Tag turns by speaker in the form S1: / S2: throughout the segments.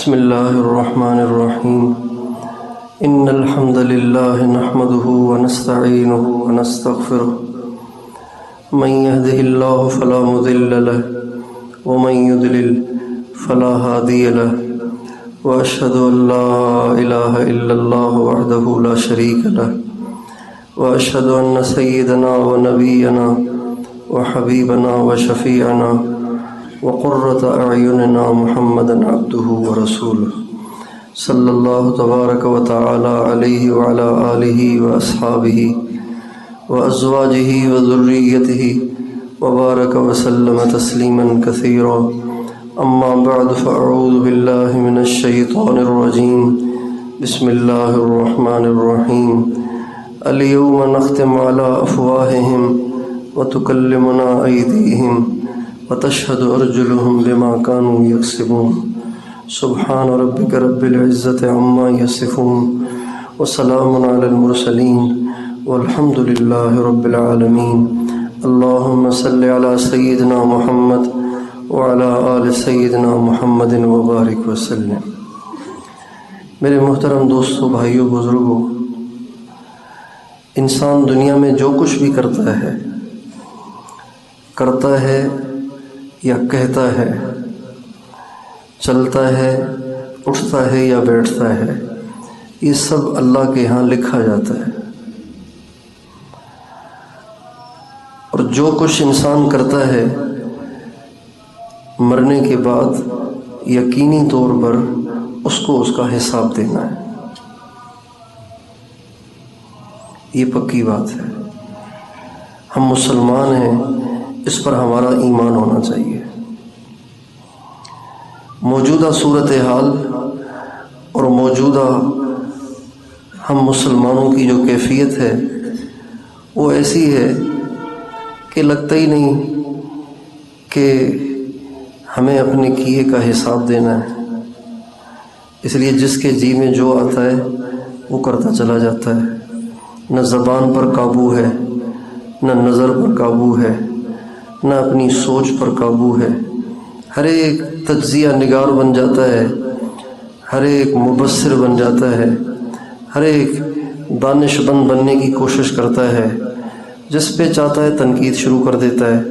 S1: بسم الله الرحمن الرحيم إن الحمد لله نحمده ونستعينه ونستغفره من يهده الله فلا مضل له ومن يضلل فلا هادي له وأشهد أن لا إله إلا الله وحده لا شريك له وأشهد أن سيدنا ونبينا وحبيبنا وشفيعنا وقرة أعيننا محمدا عبده ورسوله صلى الله تبارك وتعالى عليه وعلى آله وأصحابه وأزواجه وذريته وبارك وسلم تسليما كثيرا أما بعد فأعوذ بالله من الشيطان الرجيم بسم الله الرحمن الرحيم اليوم نختم على أفواههم وتكلمنا أيديهم وتشهد أرجلهم بما كانوا يكسبون سبحان ربك رب العزة عما يصفون وسلام على المرسلين والحمد لله رب العالمين اللهم صل على سيدنا محمد وعلى آل سيدنا محمد وبارك وسلم۔ میرے محترم دوستو، بھائیو، بزرگو، انسان دنیا میں جو کچھ بھی کرتا ہے یا کہتا ہے، چلتا ہے، اٹھتا ہے یا بیٹھتا ہے، یہ سب اللہ کے ہاں لکھا جاتا ہے۔ اور جو کچھ انسان کرتا ہے مرنے کے بعد یقینی طور پر اس کو اس کا حساب دینا ہے، یہ پکی بات ہے۔ ہم مسلمان ہیں، اس پر ہمارا ایمان ہونا چاہیے۔ موجودہ صورتحال اور موجودہ ہم مسلمانوں کی جو کیفیت ہے وہ ایسی ہے کہ لگتا ہی نہیں کہ ہمیں اپنے کیے کا حساب دینا ہے، اس لیے جس کے جی میں جو آتا ہے وہ کرتا چلا جاتا ہے۔ نہ زبان پر قابو ہے، نہ نظر پر قابو ہے، نہ اپنی سوچ پر قابو ہے۔ ہر ایک تجزیہ نگار بن جاتا ہے، ہر ایک مبصر بن جاتا ہے، ہر ایک دانش مند بننے کی کوشش کرتا ہے۔ جس پہ چاہتا ہے تنقید شروع کر دیتا ہے،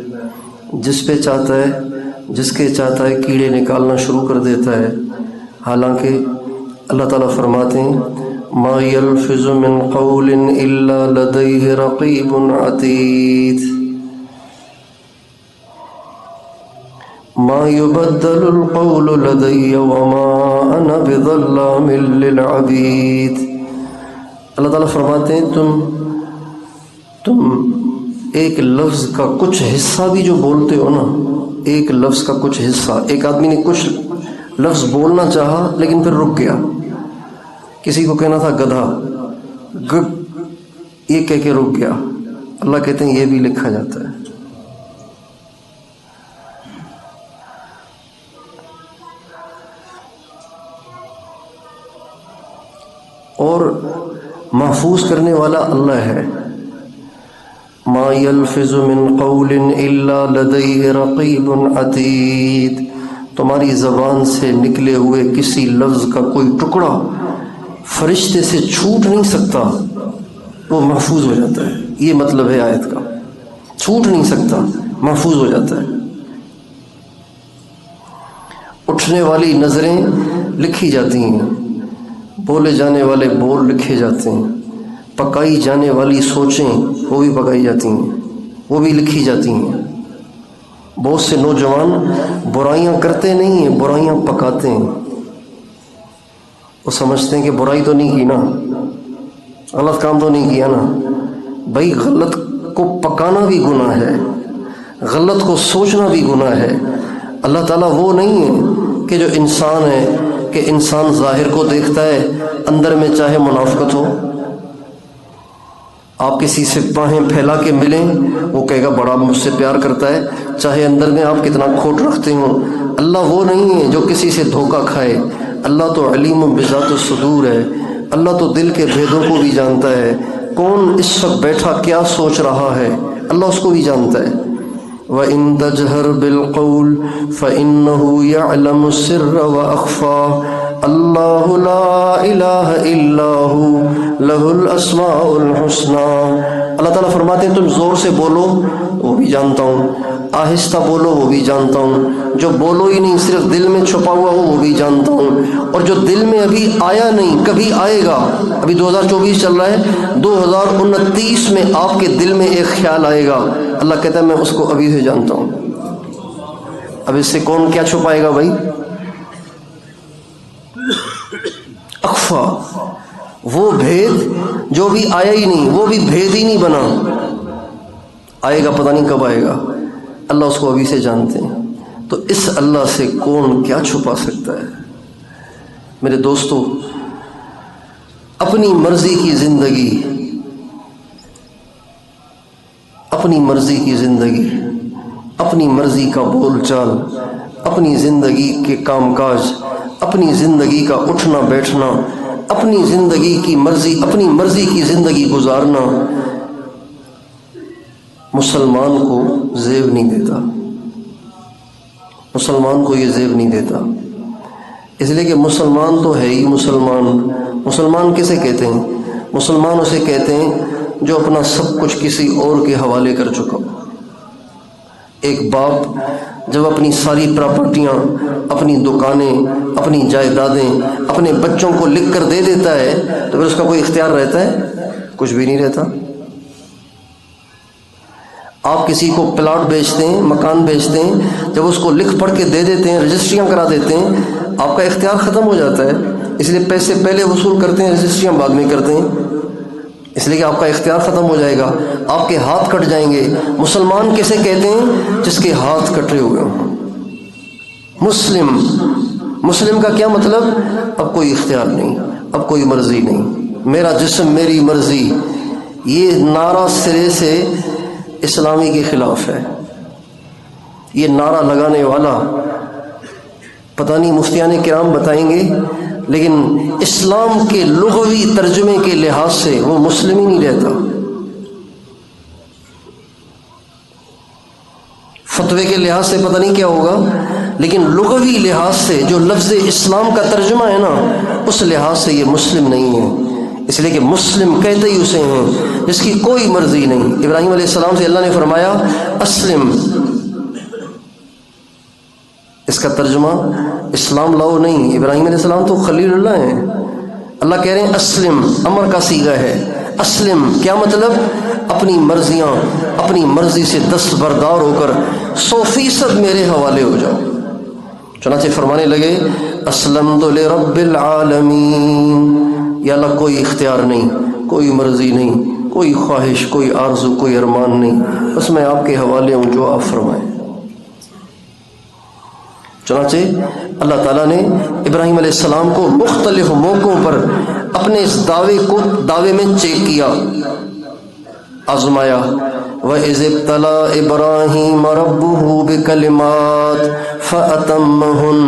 S1: جس کے چاہتا ہے کیڑے نکالنا شروع کر دیتا ہے۔ حالانکہ اللہ تعالیٰ فرماتے ہیں ما یلفظ من قول الا لدیہ رقیب عتید، ما يبدل القول لدي وما انا بظلام للعبید۔ اللہ تعالیٰ فرماتے ہیں تم ایک لفظ کا کچھ حصہ بھی جو بولتے ہو نا، ایک لفظ کا کچھ حصہ، ایک آدمی نے کچھ لفظ بولنا چاہا لیکن پھر رک گیا، کسی کو کہنا تھا گدھا، یہ کہہ کے رک گیا، اللہ کہتے ہیں یہ بھی لکھا جاتا ہے۔ اور محفوظ کرنے والا اللہ ہے۔ ما یلفظ من قول الا لدیہ رقیب عتید، تمہاری زبان سے نکلے ہوئے کسی لفظ کا کوئی ٹکڑا فرشتے سے چھوٹ نہیں سکتا، وہ محفوظ ہو جاتا ہے۔ یہ مطلب ہے آیت کا، چھوٹ نہیں سکتا، محفوظ ہو جاتا ہے۔ اٹھنے والی نظریں لکھی جاتی ہیں، بولے جانے والے بول لکھے جاتے ہیں، پکائی جانے والی سوچیں وہ بھی پکائی جاتی ہیں، وہ بھی لکھی جاتی ہیں۔ بہت سے نوجوان برائیاں کرتے نہیں ہیں، برائیاں پکاتے ہیں۔ وہ سمجھتے ہیں کہ برائی تو نہیں کی نا، غلط کام تو نہیں کیا نا۔ بھائی غلط کو پکانا بھی گناہ ہے، غلط کو سوچنا بھی گناہ ہے۔ اللہ تعالیٰ وہ نہیں ہے کہ جو انسان ہے کہ انسان ظاہر کو دیکھتا ہے، اندر میں چاہے منافقت ہو۔ آپ کسی سے باہیں پھیلا کے ملیں، وہ کہے گا بڑا مجھ سے پیار کرتا ہے، چاہے اندر میں آپ کتنا کھوٹ رکھتے ہوں۔ اللہ وہ نہیں ہے جو کسی سے دھوکہ کھائے۔ اللہ تو علیم بذات الصدور ہے، اللہ تو دل کے بھیدوں کو بھی جانتا ہے۔ کون اس وقت بیٹھا کیا سوچ رہا ہے، اللہ اس کو بھی جانتا ہے۔ وَإِن تَجْهَرْ بِالْقَوْلِ فَإِنَّهُ يَعْلَمُ السِّرَّ وَأَخْفَى اللہ لا الہ الا ہو لہ الاسماء الحسنی۔ اللہ تعالیٰ فرماتے ہیں تم زور سے بولو وہ بھی جانتا ہوں، آہستہ بولو وہ بھی جانتا ہوں، جو بولو ہی نہیں صرف دل میں چھپا ہوا ہو وہ بھی جانتا ہوں، اور جو دل میں ابھی آیا نہیں کبھی آئے گا۔ ابھی 2024 چل رہا ہے، 2029 میں آپ کے دل میں ایک خیال آئے گا، اللہ کہتا ہے میں اس کو ابھی سے جانتا ہوں۔ اب اس سے کون کیا چھپائے گا بھائی؟ اخفا، وہ بھید جو بھی آیا ہی نہیں، وہ بھی بھید ہی نہیں بنا، آئے گا پتہ نہیں کب آئے گا، اللہ اس کو ابھی سے جانتے ہیں۔ تو اس اللہ سے کون کیا چھپا سکتا ہے؟ میرے دوستو، اپنی مرضی کی زندگی، اپنی مرضی کی زندگی، اپنی مرضی کا بول چال، اپنی زندگی کے کام کاج، اپنی زندگی کا اٹھنا بیٹھنا، اپنی زندگی کی مرضی، اپنی مرضی کی زندگی گزارنا مسلمان کو زیب نہیں دیتا، مسلمان کو یہ زیب نہیں دیتا، اس لیے کہ مسلمان تو ہے ہی مسلمان۔ مسلمان کسے کہتے ہیں؟ مسلمان اسے کہتے ہیں جو اپنا سب کچھ کسی اور کے حوالے کر چکا۔ ایک باپ جب اپنی ساری پراپرٹیاں، اپنی دکانیں، اپنی جائیدادیں اپنے بچوں کو لکھ کر دے دیتا ہے تو پھر اس کا کوئی اختیار رہتا ہے؟ کچھ بھی نہیں رہتا۔ آپ کسی کو پلاٹ بیچتے ہیں، مکان بیچتے ہیں، جب اس کو لکھ پڑھ کے دے دیتے ہیں، رجسٹریاں کرا دیتے ہیں، آپ کا اختیار ختم ہو جاتا ہے۔ اس لیے پیسے پہلے وصول کرتے ہیں، رجسٹریاں بعد میں کرتے ہیں، اس لیے کہ آپ کا اختیار ختم ہو جائے گا، آپ کے ہاتھ کٹ جائیں گے۔ مسلمان کیسے کہتے ہیں؟ جس کے ہاتھ کٹے ہوئے ہوں۔ مسلم، مسلم کا کیا مطلب؟ اب کوئی اختیار نہیں، اب کوئی مرضی نہیں، میرا جسم میری مرضی۔ یہ نعرہ سرے سے اسلامی کے خلاف ہے۔ یہ نعرہ لگانے والا پتہ نہیں مفتیان کرام بتائیں گے، لیکن اسلام کے لغوی ترجمے کے لحاظ سے وہ مسلم ہی نہیں رہتا۔ فتوے کے لحاظ سے پتہ نہیں کیا ہوگا، لیکن لغوی لحاظ سے جو لفظ اسلام کا ترجمہ ہے نا، اس لحاظ سے یہ مسلم نہیں ہے۔ اس لیے کہ مسلم کہتے ہی اسے ہیں جس کی کوئی مرضی نہیں۔ ابراہیم علیہ السلام سے اللہ نے فرمایا اسلم، اس کا ترجمہ اسلام لاؤ نہیں، ابراہیم علیہ السلام تو خلیل اللہ ہیں۔ اللہ کہہ رہے ہیں اسلم، امر کا صیغہ ہے۔ اسلم کیا مطلب؟ اپنی مرضیاں، اپنی مرضی سے دستبردار ہو کر 100% میرے حوالے ہو جاؤ۔ چنانچہ فرمانے لگے اسلمت لرب العالمین، یا اللہ کوئی اختیار نہیں، کوئی مرضی نہیں، کوئی خواہش، کوئی آرزو، کوئی ارمان نہیں، بس میں آپ کے حوالے ہوں، جو آپ فرمائیں۔ چنانچہ اللہ تعالیٰ نے ابراہیم علیہ السلام کو مختلف موقعوں پر اپنے اس دعوے میں چیک کیا، آزمایا۔ وَإِذِ ابْتَلَىٰ إِبْرَاهِيمَ رَبُّهُ بِكَلِمَاتٍ فَأَتَمَّهُنَّ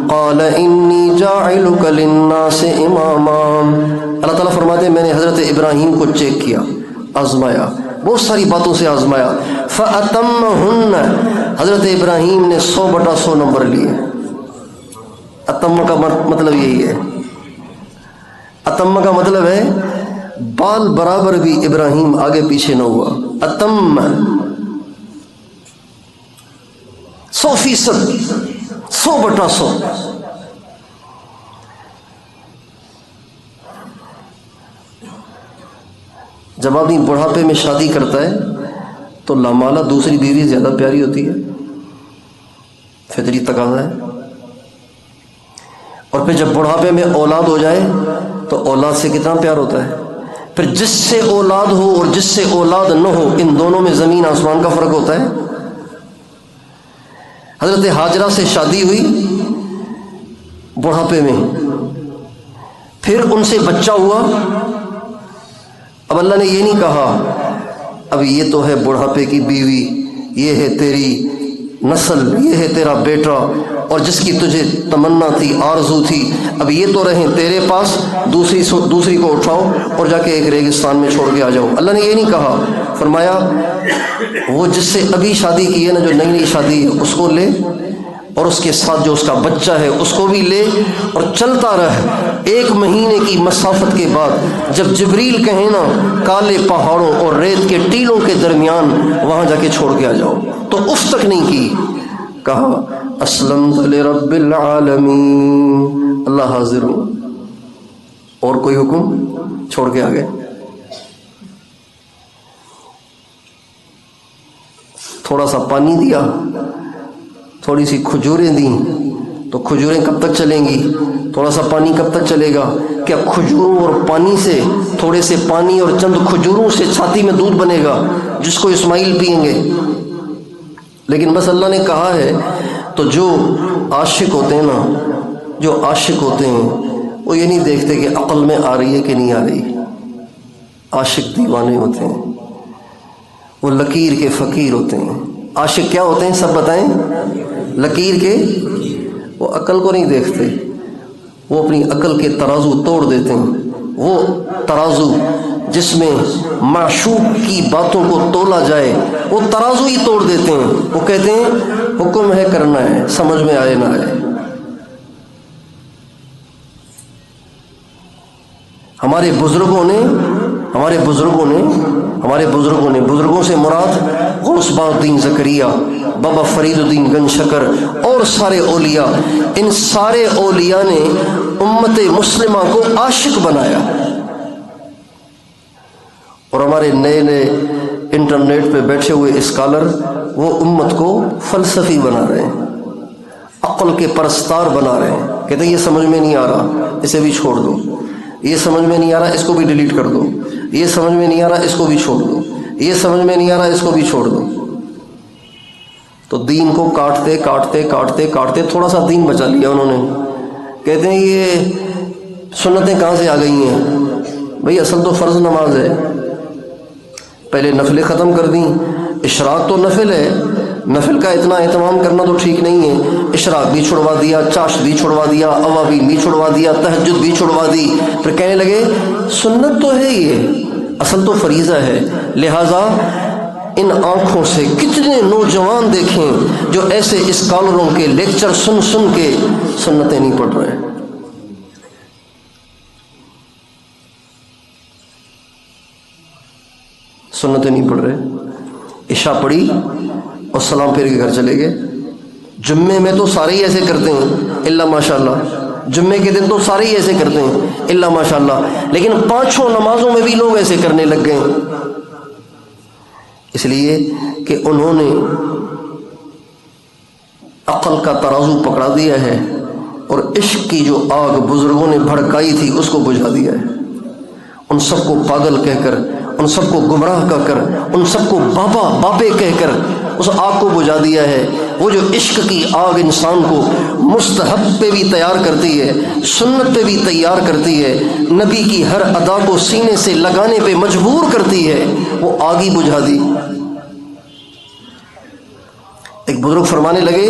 S1: قَالَ إِنِّي جَاعِلُكَ لِلنَّاسِ إِمَامًا۔ اللہ تعالیٰ فرماتے ہیں میں نے حضرت ابراہیم کو چیک کیا، آزمایا، بہت ساری باتوں سے آزمایا۔ فَأَتَمَّهُنَّ، حضرت ابراہیم نے 100/100 نمبر لیے۔ اتم کا مطلب یہی ہے، اتم کا مطلب ہے بال برابر بھی ابراہیم آگے پیچھے نہ ہوا۔ اتم 100%، 100/100۔ جب آدمی بڑھاپے میں شادی کرتا ہے تو لامالہ دوسری بیوی زیادہ پیاری ہوتی ہے، فطری تقاضا ہے۔ اور پھر جب بڑھاپے میں اولاد ہو جائے تو اولاد سے کتنا پیار ہوتا ہے۔ پھر جس سے اولاد ہو اور جس سے اولاد نہ ہو، ان دونوں میں زمین آسمان کا فرق ہوتا ہے۔ حضرت ہاجرہ سے شادی ہوئی بڑھاپے میں، پھر ان سے بچہ ہوا۔ اب اللہ نے یہ نہیں کہا اب یہ تو ہے بڑھاپے کی بیوی، یہ ہے تیری نسل، یہ ہے تیرا بیٹا، اور جس کی تجھے تمنا تھی، آرزو تھی، اب یہ تو رہیں تیرے پاس، دوسری کو اٹھاؤ اور جا کے ایک ریگستان میں چھوڑ کے آ جاؤ۔ اللہ نے یہ نہیں کہا۔ فرمایا وہ جس سے ابھی شادی کی ہے نا، جو نئی نئی شادی ہے، اس کو لے، اور اس کے ساتھ جو اس کا بچہ ہے اس کو بھی لے، اور چلتا رہ 1 مہینے کی مسافت کے بعد جب جبریل کہیں نا کالے پہاڑوں اور ریت کے ٹیلوں کے درمیان وہاں جا کے چھوڑ کے آ جاؤ، تو اف تک نہیں کی، کہا اسلمت لرب العالمین، اللہ حاضر ہوں، اور کوئی حکم چھوڑ کے آ گئے۔ تھوڑا سا پانی دیا، تھوڑی سی کھجوریں دیں، تو کھجوریں کب تک چلیں گی؟ تھوڑا سا پانی کب تک چلے گا؟ کیا کھجوروں اور پانی سے، تھوڑے سے پانی اور چند کھجوروں سے چھاتی میں دودھ بنے گا جس کو اسماعیل پئیں گے؟ لیکن بس اللہ نے کہا ہے، تو جو عاشق ہوتے ہیں نا، جو عاشق ہوتے ہیں وہ یہ نہیں دیکھتے کہ عقل میں آ رہی ہے کہ نہیں آ رہی، عاشق دیوانے ہوتے ہیں، وہ لکیر کے فقیر ہوتے ہیں۔ عاشق کیا ہوتے ہیں سب بتائیں؟ لکیر کے، وہ عقل کو نہیں دیکھتے، وہ اپنی عقل کے ترازو توڑ دیتے ہیں، وہ ترازو جس میں معشوق کی باتوں کو تولا جائے وہ ترازو ہی توڑ دیتے ہیں، وہ کہتے ہیں حکم ہے کرنا ہے، سمجھ میں آئے نہ آئے۔ ہمارے بزرگوں سے مراد غوث باغ الدین زکریا، بابا فرید الدین گنج شکر اور سارے اولیاء، ان سارے اولیاء نے امت مسلمہ کو عاشق بنایا۔ اور ہمارے نئے نئے انٹرنیٹ پہ بیٹھے ہوئے اسکالر وہ امت کو فلسفی بنا رہے ہیں، عقل کے پرستار بنا رہے ہیں، کہتے ہیں یہ سمجھ میں نہیں آ رہا اسے بھی چھوڑ دو، یہ سمجھ میں نہیں آ رہا اس کو بھی ڈیلیٹ کر دو، یہ سمجھ میں نہیں آ رہا اس کو بھی چھوڑ دو، یہ سمجھ میں نہیں آ رہا اس کو بھی چھوڑ دو۔ تو دین کو کاٹتے کاٹتے کاٹتے کاٹتے تھوڑا سا دین بچا لیا انہوں نے۔ کہتے ہیں یہ سنتیں کہاں سے آ گئی ہیں؟ بھئی اصل تو فرض نماز ہے، پہلے نفلیں ختم کر دیں، اشراق تو نفل ہے، نفل کا اتنا اہتمام کرنا تو ٹھیک نہیں ہے، اشراق بھی چھڑوا دیا، چاشت بھی چھڑوا دیا، اوابین بھی چھڑوا دیا، تہجد بھی چھڑوا دی، پھر کہنے لگے سنت تو ہے یہ، اصل تو فریضہ ہے۔ لہٰذا ان آنکھوں سے کتنے نوجوان دیکھیں جو ایسے اسکالروں کے لیکچر سن سن کے سنتیں نہیں پڑھ رہے۔ سنتیں نہیں پڑھ رہے، عشاء پڑھی اور سلام پھیر کے گھر چلے گئے۔ جمعے میں تو سارے ہی ایسے کرتے ہیں الا ماشاءاللہ، جمعے کے دن تو سارے ہی ایسے کرتے ہیں الا ماشاءاللہ، لیکن 5 نمازوں میں بھی لوگ ایسے کرنے لگ گئے، اس لیے کہ انہوں نے عقل کا ترازو پکڑا دیا ہے اور عشق کی جو آگ بزرگوں نے بھڑکائی تھی اس کو بجھا دیا ہے۔ ان سب کو پاگل کہہ کر، ان سب کو گمراہ کہہ کر، ان سب کو بابے کہہ کر اس آگ کو بجھا دیا ہے۔ وہ جو عشق کی آگ انسان کو مستحب پہ بھی تیار کرتی ہے، سنت پہ بھی تیار کرتی ہے، نبی کی ہر ادا کو سینے سے لگانے پہ مجبور کرتی ہے، وہ آگ ہی بجھا دی۔ ایک بزرگ فرمانے لگے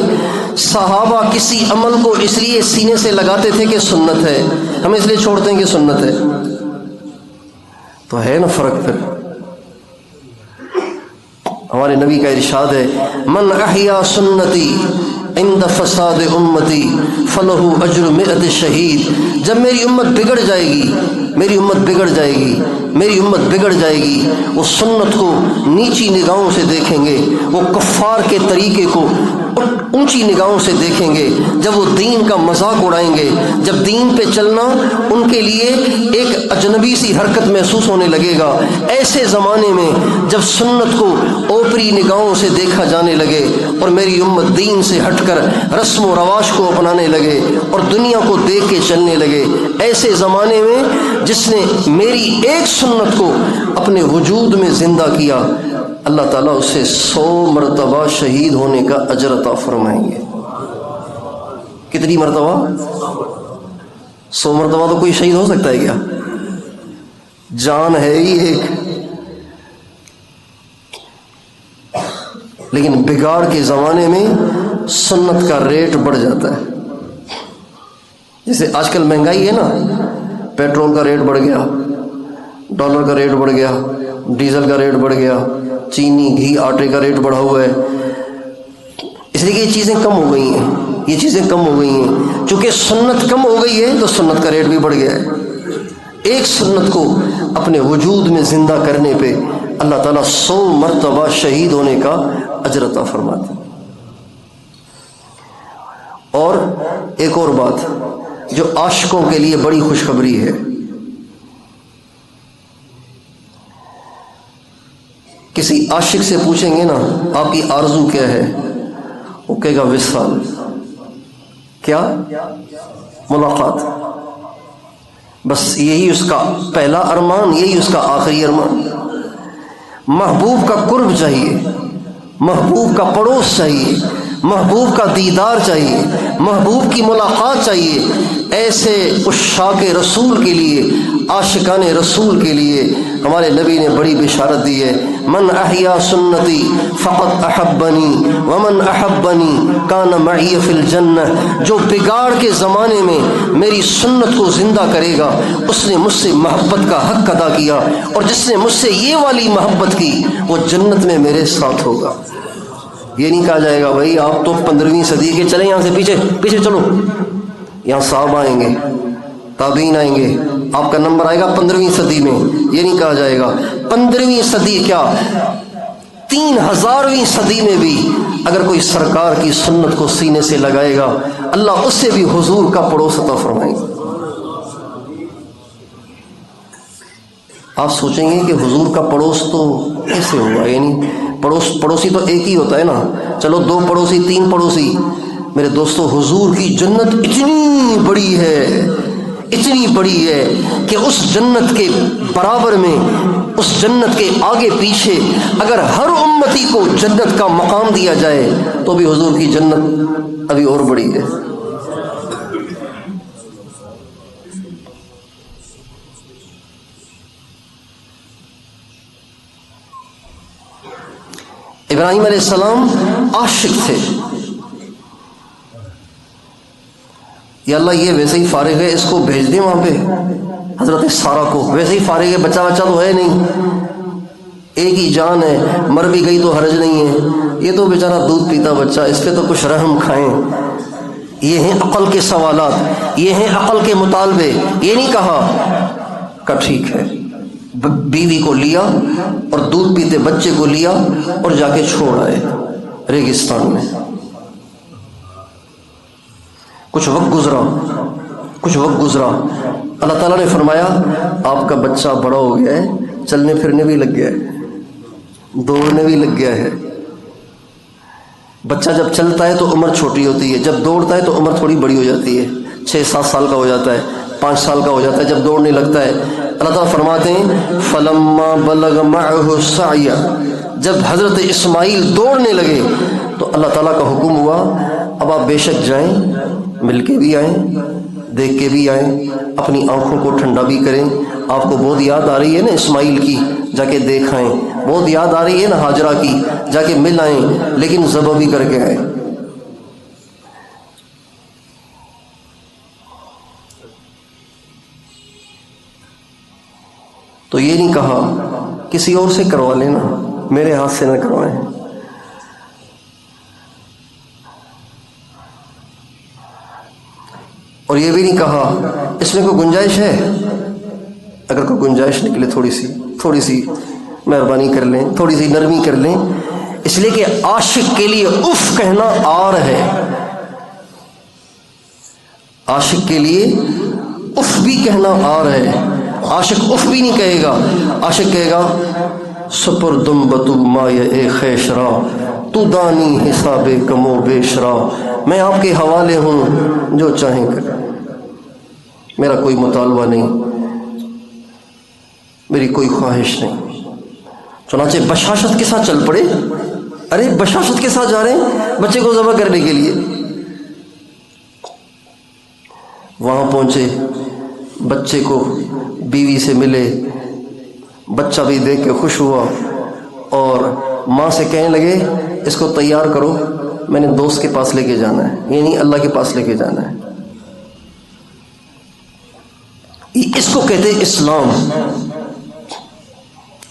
S1: صحابہ کسی عمل کو اس لیے سینے سے لگاتے تھے کہ سنت ہے، ہم اس لیے چھوڑتے ہیں کہ سنت ہے، تو ہے نا فرق۔ پھر ہمارے نبی کا ارشاد ہے من احیا سنتی عند فساد امتی فلہ اجر 100 شہید۔ جب میری امت بگڑ جائے گی، میری امت بگڑ جائے گی، میری امت بگڑ جائے گی، وہ سنت کو نیچی نگاہوں سے دیکھیں گے، وہ کفار کے طریقے کو اونچی نگاہوں سے دیکھیں گے، جب وہ دین کا مذاق اڑائیں گے، جب دین پہ چلنا ان کے لیے ایک اجنبی سی حرکت محسوس ہونے لگے گا۔ ایسے زمانے میں جب سنت کو اوپری نگاہوں سے دیکھا جانے لگے اور میری امت دین سے ہٹ کر رسم و رواج کو اپنانے لگے اور دنیا کو دیکھ کے چلنے لگے، ایسے زمانے میں جس نے میری ایک سنت کو اپنے وجود میں زندہ کیا، اللہ تعالیٰ اسے 100 مرتبہ شہید ہونے کا اجر عطا فرمائیں گے۔ کتنی مرتبہ؟ 100 مرتبہ تو کوئی شہید ہو سکتا ہے کیا؟ جان ہے ہی ایک، لیکن بگاڑ کے زمانے میں سنت کا ریٹ بڑھ جاتا ہے۔ جیسے آج کل مہنگائی ہے نا، پیٹرول کا ریٹ بڑھ گیا، ڈالر کا ریٹ بڑھ گیا، ڈیزل کا ریٹ بڑھ گیا، چینی، گھی، آٹے کا ریٹ بڑھا ہوا ہے، اس لیے کہ یہ چیزیں کم ہو گئی ہیں، یہ چیزیں کم ہو گئی ہیں۔ چونکہ سنت کم ہو گئی ہے تو سنت کا ریٹ بھی بڑھ گیا ہے۔ ایک سنت کو اپنے وجود میں زندہ کرنے پہ اللہ تعالیٰ 100 مرتبہ شہید ہونے کا اجر عطا فرماتے ہیں۔ اور ایک اور بات جو عاشقوں کے لیے بڑی خوشخبری ہے، کسی عاشق سے پوچھیں گے نا آپ کی آرزو کیا ہے، وہ کہے گا وصال، کیا؟ ملاقات، بس یہی اس کا پہلا ارمان، یہی اس کا آخری ارمان۔ محبوب کا قرب چاہیے، محبوب کا پڑوس چاہیے، محبوب کا دیدار چاہیے، محبوب کی ملاقات چاہیے۔ ایسے عشاق رسول کے لیے، عاشقان رسول کے لیے ہمارے نبی نے بڑی بشارت دی ہے، من احیا سنتی فقط احبنی ومن احبنی کان معی فی الجنہ۔ جو بگاڑ کے زمانے میں میری سنت کو زندہ کرے گا اس نے مجھ سے محبت کا حق ادا کیا، اور جس نے مجھ سے یہ والی محبت کی وہ جنت میں میرے ساتھ ہوگا۔ یہ نہیں کہا جائے گا بھائی آپ تو 15ویں صدی کے، چلیں یہاں سے پیچھے پیچھے چلو، یہاں صحابہ آئیں گے، تابعین آئیں گے، آپ کا نمبر آئے گا 15ویں صدی میں۔ یہ نہیں کہا جائے گا 15ویں صدی کیا، 3000ویں صدی میں بھی اگر کوئی سرکار کی سنت کو سینے سے لگائے گا اللہ اس سے بھی حضور کا پڑوس عطا فرمائے گا۔ آپ سوچیں گے کہ حضور کا پڑوس تو کیسے ہوگا، یعنی پڑوسی تو ایک ہی ہوتا ہے نا، چلو 2 پڑوسی 3 پڑوسی۔ میرے دوستو حضور کی جنت اتنی بڑی ہے، اتنی بڑی ہے کہ اس جنت کے برابر میں، اس جنت کے آگے پیچھے اگر ہر امتی کو جنت کا مقام دیا جائے تو بھی حضور کی جنت ابھی اور بڑی ہے۔ ابراہیم علیہ السلام عاشق تھے، یا اللہ یہ ویسے ہی فارغ ہے اس کو بھیج دیں وہاں پہ حضرت سارہ کو، ویسے ہی فارغ ہے، بچہ تو ہے نہیں، ایک ہی جان ہے، مر بھی گئی تو حرج نہیں ہے، یہ تو بیچارہ دودھ پیتا بچہ، اس پہ تو کچھ رحم کھائیں۔ یہ ہیں عقل کے سوالات، یہ ہیں عقل کے مطالبے۔ یہ نہیں کہا کہ ٹھیک ہے، بیوی کو لیا اور دودھ پیتے بچے کو لیا اور جا کے چھوڑ آئے ریگستان میں۔ کچھ وقت گزرا، اللہ تعالیٰ نے فرمایا آپ کا بچہ بڑا ہو گیا ہے، چلنے پھرنے بھی لگ گیا ہے، دوڑنے بھی لگ گیا ہے۔ بچہ جب چلتا ہے تو عمر چھوٹی ہوتی ہے، جب دوڑتا ہے تو عمر تھوڑی بڑی ہو جاتی ہے، 6-7 سال کا ہو جاتا ہے، 5 سال کا ہو جاتا ہے جب دوڑنے لگتا ہے۔ اللہ تعالیٰ فرماتے ہیں فَلَمَّا بَلَغَ مَعَهُ السَّعْيَ، جب حضرت اسماعیل دوڑنے لگے تو اللہ تعالیٰ کا حکم ہوا اب آپ بے شک جائیں، مل کے بھی آئیں، دیکھ کے بھی آئیں، اپنی آنکھوں کو ٹھنڈا بھی کریں۔ آپ کو بہت یاد آ رہی ہے نا اسماعیل کی، جا کے دیکھ آئیں، بہت یاد آ رہی ہے نا ہاجرہ کی، جا کے مل آئیں، لیکن ذبح بھی کر کے آئیں۔ تو یہ نہیں کہا کسی اور سے کروا لینا، میرے ہاتھ سے نہ کروائیں۔ اور یہ بھی نہیں کہا اس میں کوئی گنجائش ہے، اگر کوئی گنجائش نکلے تھوڑی سی مہربانی کر لیں، تھوڑی سی نرمی کر لیں، اس لیے کہ عاشق کے لیے اف کہنا آر ہے، عاشق کے لیے اف بھی کہنا آر ہے۔ عاشق اف بھی نہیں کہے گا، عاشق کہے گا سپردم بتو مایہ خیشرا تو دانی حساب کم و بیشرا، میں آپ کے حوالے ہوں، جو چاہیں کریں، میرا کوئی مطالبہ نہیں، میری کوئی خواہش نہیں۔ چنانچہ بشاشت کے ساتھ چل پڑے، ارے بشاشت کے ساتھ جا رہے ہیں بچے کو ذبح کرنے کے لیے۔ وہاں پہنچے، بچے کو بیوی سے ملے، بچہ بھی دیکھ کے خوش ہوا اور ماں سے کہنے لگے اس کو تیار کرو، میں نے دوست کے پاس لے کے جانا ہے، یعنی اللہ کے پاس لے کے جانا ہے۔ اس کو کہتے اسلام،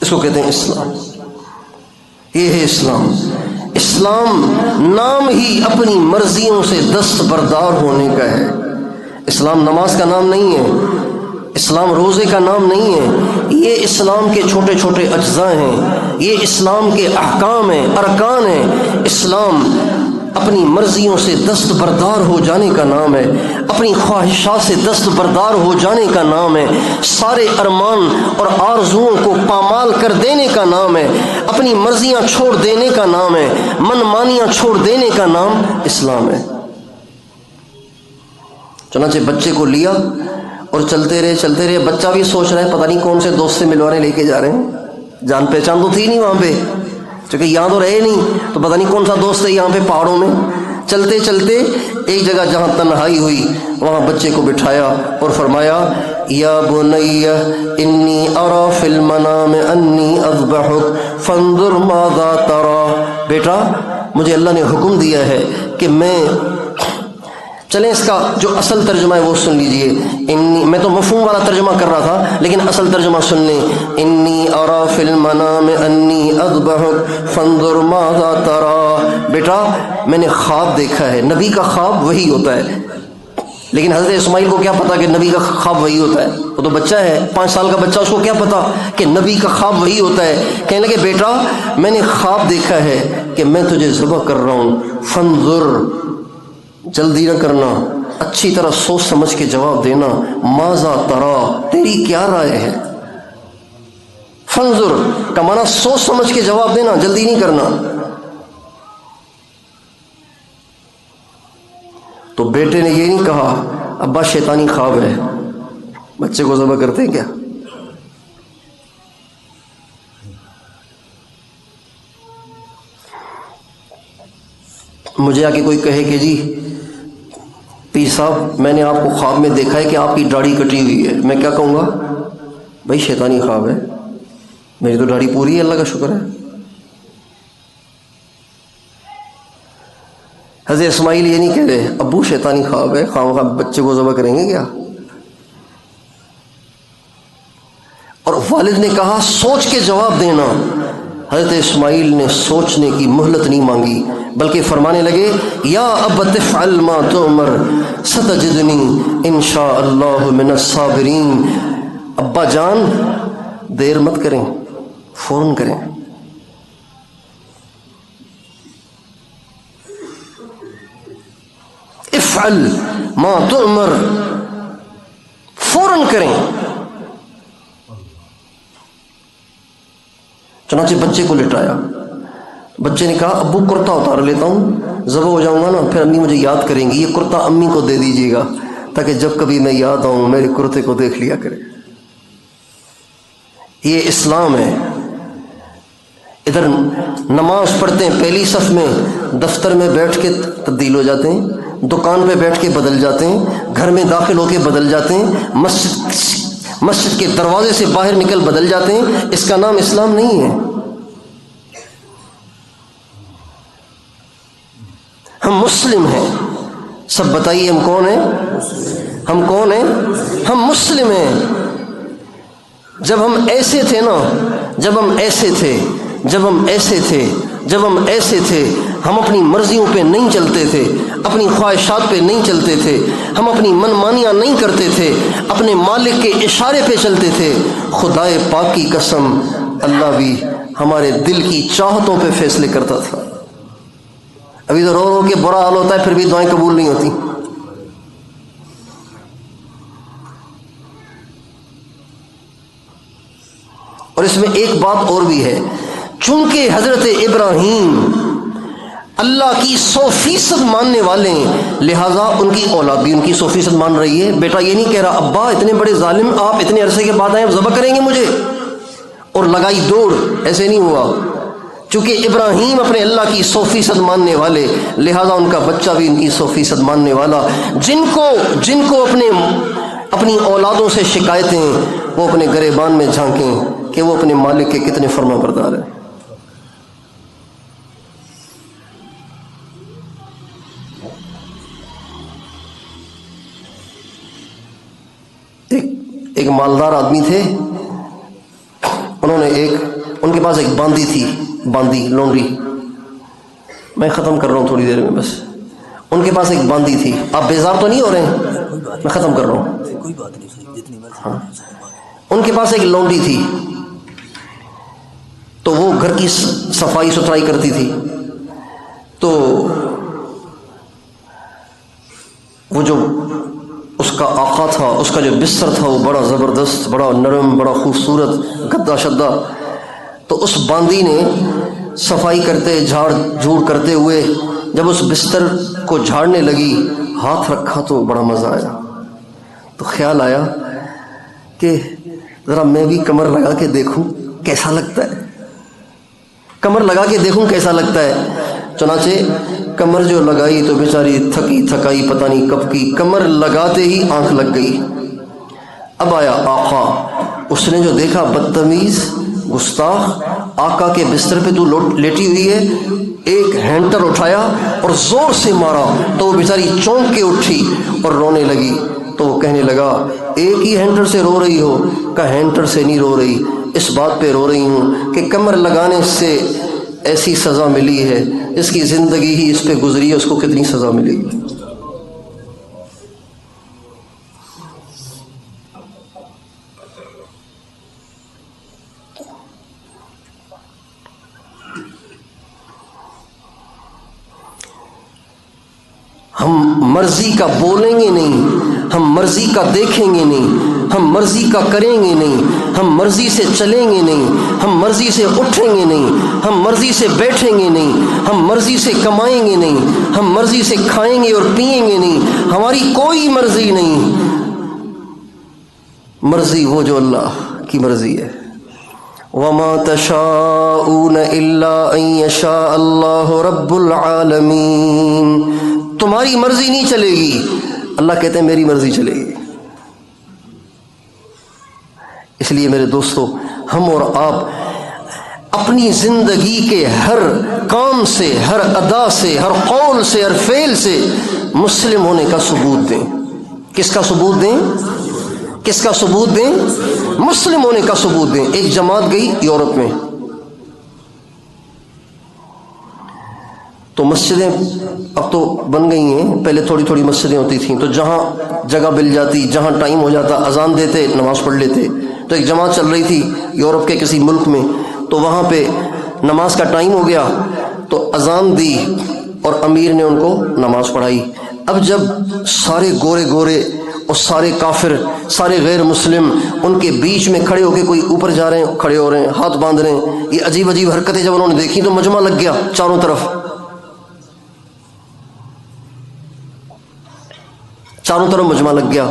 S1: اس کو کہتے ہیں اسلام. یہ ہے اسلام. اسلام نام ہی اپنی مرضیوں سے دستبردار ہونے کا ہے. اسلام نماز کا نام نہیں ہے، اسلام روزے کا نام نہیں ہے. یہ اسلام کے چھوٹے چھوٹے اجزاء ہیں، یہ اسلام کے احکام ہیں، ارکان ہیں. اسلام اپنی مرضیوں سے دستبردار ہو جانے کا نام ہے، اپنی خواہشات سے دستبردار ہو جانے کا نام ہے، سارے ارمان اور آرزوؤں کو پامال کر دینے کا نام ہے، اپنی مرضیاں چھوڑ دینے کا نام ہے، من مانیاں چھوڑ دینے کا نام اسلام ہے. چنانچہ بچے کو لیا اور چلتے رہے. بچہ بھی سوچ رہا ہے پتہ نہیں کون سے دوست سے ملوانے لے کے جا رہے ہیں. جان پہچان تو تھی نہیں وہاں پہ، چونکہ یہاں تو رہے نہیں، تو پتہ نہیں کون سا دوست ہے یہاں پہ پہاڑوں میں. چلتے چلتے ایک جگہ جہاں تنہائی ہوئی وہاں بچے کو بٹھایا اور فرمایا یا بنی انی ارا فی المنام انی اذبحک فانظر ماذا تری. بیٹا مجھے اللہ نے حکم دیا ہے کہ چلیں اس کا جو اصل ترجمہ ہے وہ سن لیجئے. میں تو مفہوم والا ترجمہ کر رہا تھا لیکن اصل ترجمہ سن لیں. انی ارا فی المنام انی اذبحک فانظر ماذا تری. بیٹا میں نے خواب دیکھا ہے. نبی کا خواب وہی ہوتا ہے، لیکن حضرت اسماعیل کو کیا پتا کہ نبی کا خواب وہی ہوتا ہے؟ وہ تو بچہ ہے، 5 سال کا بچہ، اس کو کیا پتا کہ نبی کا خواب وہی ہوتا ہے. کہنے لگے بیٹا میں نے خواب دیکھا ہے کہ میں تجھے ذبح کر رہا ہوں. فانظر، جلدی نہ کرنا، اچھی طرح سوچ سمجھ کے جواب دینا. ماذا تری، تیری کیا رائے ہے؟ فانظر کا معنی سوچ سمجھ کے جواب دینا، جلدی نہیں کرنا. تو بیٹے نے یہ نہیں کہا ابا شیطانی خواب ہے. بچے کو ذبح کرتے ہیں کیا؟ مجھے آ کے کوئی کہے کہ جی پیر صاحب میں نے آپ کو خواب میں دیکھا ہے کہ آپ کی داڑھی کٹی ہوئی ہے، میں کیا کہوں گا؟ بھائی شیطانی خواب ہے، میری تو داڑھی پوری ہے، اللہ کا شکر ہے. حضرت اسماعیل یہ نہیں کہہ رہے ابو شیطانی خواب ہے، خواہ بچے کو ذبح کریں گے کیا؟ اور والد نے کہا سوچ کے جواب دینا. حضرت اسماعیل نے سوچنے کی مہلت نہیں مانگی بلکہ فرمانے لگے یا ابت افعل ما تؤمر ستجدنی انشاء اللہ من الصابرین. ابا جان دیر مت کریں، فوراً کریں. افعل ما تؤمر، فوراً کریں. چنانچہ بچے کو لٹایا. بچے نے کہا ابو کرتا اتار لیتا ہوں، ذبح ہو جاؤں گا نا پھر امی مجھے یاد کریں گی، یہ کرتا امی کو دے دیجیے گا تاکہ جب کبھی میں یاد آؤں میرے کرتے کو دیکھ لیا کرے. یہ اسلام ہے. ادھر نماز پڑھتے ہیں پہلی صف میں، دفتر میں بیٹھ کے تبدیل ہو جاتے ہیں، دکان پہ بیٹھ کے بدل جاتے ہیں، گھر میں داخل ہو کے بدل جاتے ہیں، مسجد کے دروازے سے باہر نکل بدل جاتے ہیں. اس کا نام اسلام نہیں ہے. ہم مسلم ہیں. سب بتائیے ہم کون ہیں؟ ہم کون ہیں؟ ہم مسلم ہیں. جب ہم ایسے تھے نا، جب ہم ایسے تھے ہم اپنی مرضیوں پہ نہیں چلتے تھے، اپنی خواہشات پہ نہیں چلتے تھے، ہم اپنی من مانیاں نہیں کرتے تھے، اپنے مالک کے اشارے پہ چلتے تھے. خدائے پاک کی قسم اللہ بھی ہمارے دل کی چاہتوں پہ فیصلے کرتا تھا. ابھی تو رو رو کے برا حال ہوتا ہے پھر بھی دعائیں قبول نہیں ہوتی. اور اس میں ایک بات اور بھی ہے، چونکہ حضرت ابراہیم اللہ کی 100% ماننے والے ہیں، لہٰذا ان کی اولاد بھی ان کی 100% مان رہی ہے. بیٹا یہ نہیں کہہ رہا ابا اتنے بڑے ظالم آپ اتنے عرصے کے بعد آئے ذبح کریں گے مجھے، اور لگائی دوڑ. ایسے نہیں ہوا. چونکہ ابراہیم اپنے اللہ کی 100% ماننے والے، لہٰذا ان کا بچہ بھی ان کی 100% ماننے والا. جن کو اپنی اولادوں سے شکایتیں، وہ اپنے گریبان میں جھانکیں کہ وہ اپنے مالک کے کتنے فرما بردار ہیں. ایک مالدار آدمی تھے، انہوں نے ایک ان کے پاس ایک باندی تھی، باندی لونڈی، میں ختم کر رہا ہوں تھوڑی دیر میں بس. ان کے پاس ایک باندی تھی. آپ بیزار تو نہیں ہو رہے ہیں؟ میں ختم کر رہا ہوں.
S2: کوئی بات نہیں، جتنی مرضی.
S1: ہاں، ان کے پاس ایک لونڈی تھی، تو وہ گھر کی صفائی ستھرائی کرتی تھی. تو وہ جو اس کا آقا تھا، اس کا جو بستر تھا وہ بڑا زبردست، بڑا نرم، بڑا خوبصورت، گدا شدہ. تو اس باندی نے صفائی کرتے، جھاڑ جھوڑ کرتے ہوئے جب اس بستر کو جھاڑنے لگی، ہاتھ رکھا تو بڑا مزہ آیا. تو خیال آیا کہ ذرا میں بھی کمر لگا کے دیکھوں کیسا لگتا ہے، کمر لگا کے دیکھوں کیسا لگتا ہے. چنانچہ کمر جو لگائی تو بیچاری تھکی تھکائی پتہ نہیں کب کی، کمر لگاتے ہی آنکھ لگ گئی. اب آیا آقا، اس نے جو دیکھا بدتمیز گستاخ، آقا کے بستر پہ تو لیٹی ہوئی ہے، ایک ہینٹر اٹھایا اور زور سے مارا تو وہ بیچاری چونک کے اٹھی اور رونے لگی. تو وہ کہنے لگا ایک ہی ہینٹر سے رو رہی ہو؟ کہ ہینٹر سے نہیں رو رہی، اس بات پہ رو رہی ہوں کہ کمر لگانے سے ایسی سزا ملی ہے، اس کی زندگی ہی اس پہ گزری ہے، اس کو کتنی سزا ملے گی. ہم مرضی کا بولیں گے نہیں، ہم مرضی کا دیکھیں گے نہیں، ہم مرضی کا کریں گے نہیں، ہم مرضی سے چلیں گے نہیں، ہم مرضی سے اٹھیں گے نہیں، ہم مرضی سے بیٹھیں گے نہیں، ہم مرضی سے کمائیں گے نہیں، ہم مرضی سے کھائیں گے اور پئیں گے نہیں. ہماری کوئی مرضی نہیں، مرضی وہ جو اللہ کی مرضی ہے. وَمَا تَشَاءُونَ إِلَّا أَن يَشَاءَ اللَّهُ رَبُّ الْعَالَمِينَ. تمہاری مرضی نہیں چلے گی، اللہ کہتے ہیں میری مرضی چلے گی. اس لیے میرے دوستو، ہم اور آپ اپنی زندگی کے ہر کام سے، ہر ادا سے، ہر قول سے، ہر فعل سے مسلم ہونے کا ثبوت دیں. کس کا ثبوت دیں؟ کس کا ثبوت دیں؟ مسلم ہونے کا ثبوت دیں. ایک جماعت گئی یورپ میں، تو مسجدیں اب تو بن گئی ہیں، پہلے تھوڑی تھوڑی مسجدیں ہوتی تھیں، تو جہاں جگہ مل جاتی، جہاں ٹائم ہو جاتا، اذان دیتے، نماز پڑھ لیتے. تو ایک جماعت چل رہی تھی یورپ کے کسی ملک میں، تو وہاں پہ نماز کا ٹائم ہو گیا تو اذان دی اور امیر نے ان کو نماز پڑھائی. اب جب سارے گورے گورے اور سارے کافر، سارے غیر مسلم ان کے بیچ میں کھڑے ہو کے، کوئی اوپر جا رہے ہیں، کھڑے ہو رہے ہیں، ہاتھ باندھ رہے ہیں، یہ عجیب عجیب حرکتیں جب انہوں نے دیکھی تو مجمع لگ گیا چاروں طرف. چاروں طرف مجمع لگ گیا،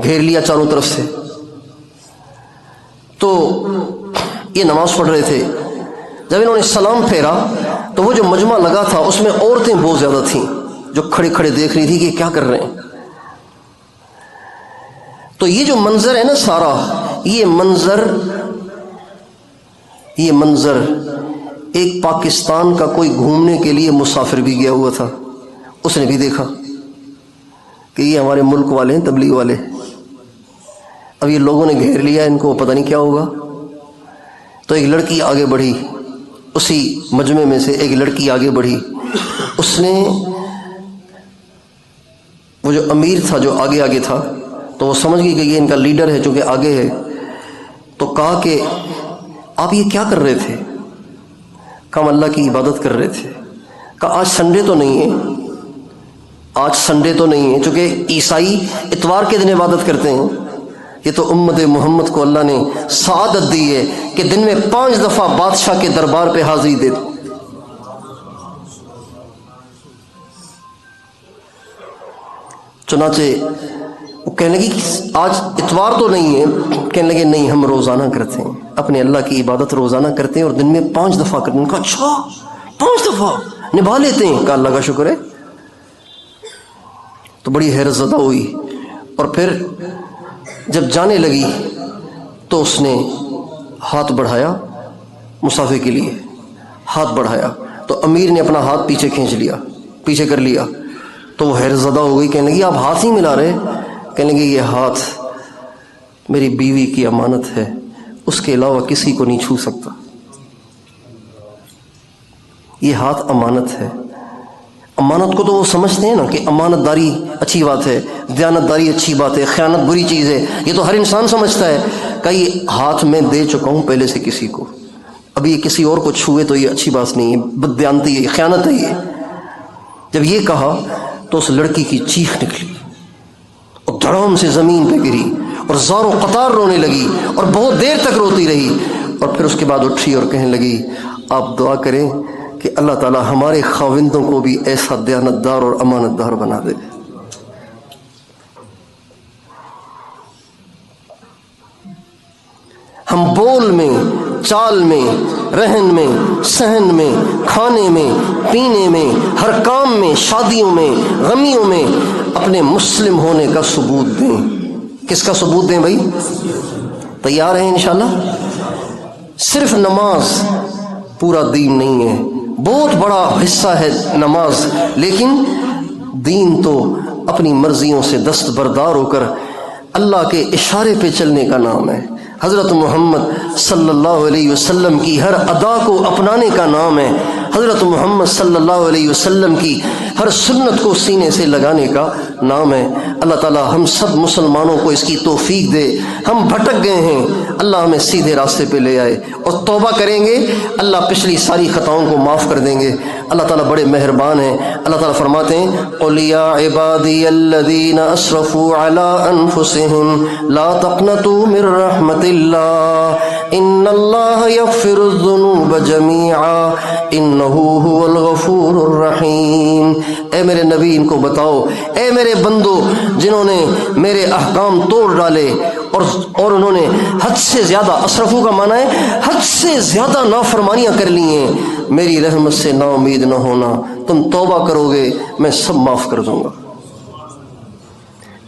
S1: گھیر لیا چاروں طرف سے. تو یہ نماز پڑھ رہے تھے، جب انہوں نے سلام پھیرا تو وہ جو مجمع لگا تھا اس میں عورتیں بہت زیادہ تھیں جو کھڑے کھڑے دیکھ رہی تھی کہ کیا کر رہے ہیں. تو یہ جو منظر ہے نا سارا، یہ منظر ایک پاکستان کا کوئی گھومنے کے لیے مسافر بھی گیا ہوا تھا، اس نے بھی دیکھا کہ یہ ہمارے ملک والے ہیں، تبلیغ والے. اب یہ لوگوں نے گھیر لیا ان کو، پتہ نہیں کیا ہوگا. تو ایک لڑکی آگے بڑھی، اسی مجمع میں سے ایک لڑکی آگے بڑھی. اس نے، وہ جو امیر تھا جو آگے آگے تھا، تو وہ سمجھ گئی کہ یہ ان کا لیڈر ہے چونکہ آگے ہے. تو کہا کہ آپ یہ کیا کر رہے تھے؟ کہا ہم اللہ کی عبادت کر رہے تھے. کہا آج سنڈے تو نہیں ہے، آج سنڈے تو نہیں ہے، چونکہ عیسائی اتوار کے دن عبادت کرتے ہیں. یہ تو امت محمد کو اللہ نے سعادت دی ہے کہ دن میں 5 دفعہ بادشاہ کے دربار پہ حاضری دے. چنانچہ وہ کہنے لگی کہ آج اتوار تو نہیں ہے. کہنے لگے نہیں، ہم روزانہ کرتے ہیں، اپنے اللہ کی عبادت روزانہ کرتے ہیں اور دن میں 5 دفعہ کرتے ہیں. کہا اچھا 5 دفعہ نبھا لیتے ہیں؟ کہا اللہ کا شکر ہے. تو بڑی حیرت زدہ ہوئی، اور پھر جب جانے لگی تو اس نے ہاتھ بڑھایا مسافے کے لیے، ہاتھ بڑھایا تو امیر نے اپنا ہاتھ پیچھے کھینچ لیا، پیچھے کر لیا. تو وہ حیرت زدہ ہو گئی، کہنے لگی آپ ہاتھ ہی ملا رہے؟ کہنے لگی یہ ہاتھ میری بیوی کی امانت ہے، اس کے علاوہ کسی کو نہیں چھو سکتا. یہ ہاتھ امانت ہے۔ امانت کو تو وہ سمجھتے ہیں نا کہ امانت داری اچھی بات ہے، دیانت داری اچھی بات ہے، خیانت بری چیز ہے، یہ تو ہر انسان سمجھتا ہے۔ کئی ہاتھ میں دے چکا ہوں پہلے سے کسی کو، ابھی یہ کسی اور کو چھوئے تو یہ اچھی بات نہیں ہے، بددیانتی ہے، خیانت ہے یہ۔ جب یہ کہا تو اس لڑکی کی چیخ نکلی اور دھڑام سے زمین پہ گری اور زار و قطار رونے لگی اور بہت دیر تک روتی رہی، اور پھر اس کے بعد اٹھی اور کہنے لگی آپ دعا کریں کہ اللہ تعالی ہمارے خاوندوں کو بھی ایسا دیانت دار اور امانت دار بنا دے۔ ہم بول میں، چال میں، رہن میں، سہن میں، کھانے میں، پینے میں، ہر کام میں، شادیوں میں، غمیوں میں اپنے مسلم ہونے کا ثبوت دیں۔ کس کا ثبوت دیں بھائی؟ تیار ہیں انشاءاللہ؟ صرف نماز پورا دین نہیں ہے، بہت بڑا حصہ ہے نماز، لیکن دین تو اپنی مرضیوں سے دستبردار ہو کر اللہ کے اشارے پہ چلنے کا نام ہے۔ حضرت محمد صلی اللہ علیہ وسلم کی ہر ادا کو اپنانے کا نام ہے۔ حضرت محمد صلی اللہ علیہ وسلم کی ہر سنت کو سینے سے لگانے کا نام ہے۔ اللہ تعالی ہم سب مسلمانوں کو اس کی توفیق دے۔ ہم بھٹک گئے ہیں، اللہ ہمیں سیدھے راستے پہ لے آئے، اور توبہ کریں گے اللہ پچھلی ساری خطاؤں کو معاف کر دیں گے۔ اللہ تعالیٰ بڑے مہربان ہیں۔ اللہ تعالیٰ فرماتے ہیں قُلْ يَا عِبَادِيَ الَّذِينَ أَسْرَفُوا عَلَىٰ أَنفُسِهِمْ لَا تَقْنَطُوا مِن رَحْمَةِ اللَّهِ إِنَّ اللَّهَ يَغْفِرُ الذُّنُوبَ جَمِيعًا إِنَّهُ هُوَ الْغَفُورُ الرَّحِيمُ۔ اے میرے نبی ان کو بتاؤ، اے میرے بندو جنہوں نے میرے احکام توڑ ڈالے اور انہوں نے حد سے زیادہ، اسرفو کا معنی ہے حد سے زیادہ نافرمانیاں کر لی ہیں، میری رحمت سے نا امید نہ ہونا، تم توبہ کرو گے میں سب معاف کر دوں گا۔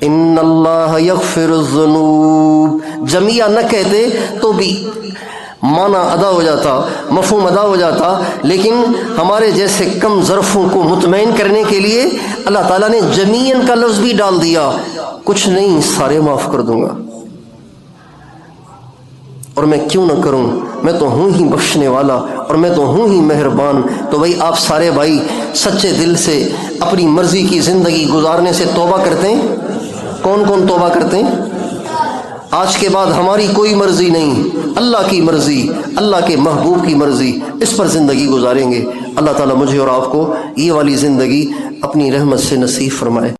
S1: ان اللہ یغفر الذنوب جمیعا نہ کہتے تو بھی معنی ادا ہو جاتا، مفہوم ادا ہو جاتا، لیکن ہمارے جیسے کم ظرفوں کو مطمئن کرنے کے لیے اللہ تعالیٰ نے جمیعاً کا لفظ بھی ڈال دیا۔ کچھ نہیں، سارے معاف کر دوں گا، اور میں کیوں نہ کروں، میں تو ہوں ہی بخشنے والا اور میں تو ہوں ہی مہربان۔ تو بھائی آپ سارے بھائی سچے دل سے اپنی مرضی کی زندگی گزارنے سے توبہ کرتے ہیں؟ کون کون توبہ کرتے ہیں؟ آج کے بعد ہماری کوئی مرضی نہیں، اللہ کی مرضی، اللہ کے محبوب کی مرضی، اس پر زندگی گزاریں گے۔ اللہ تعالیٰ مجھے اور آپ کو یہ والی زندگی اپنی رحمت سے نصیب فرمائے۔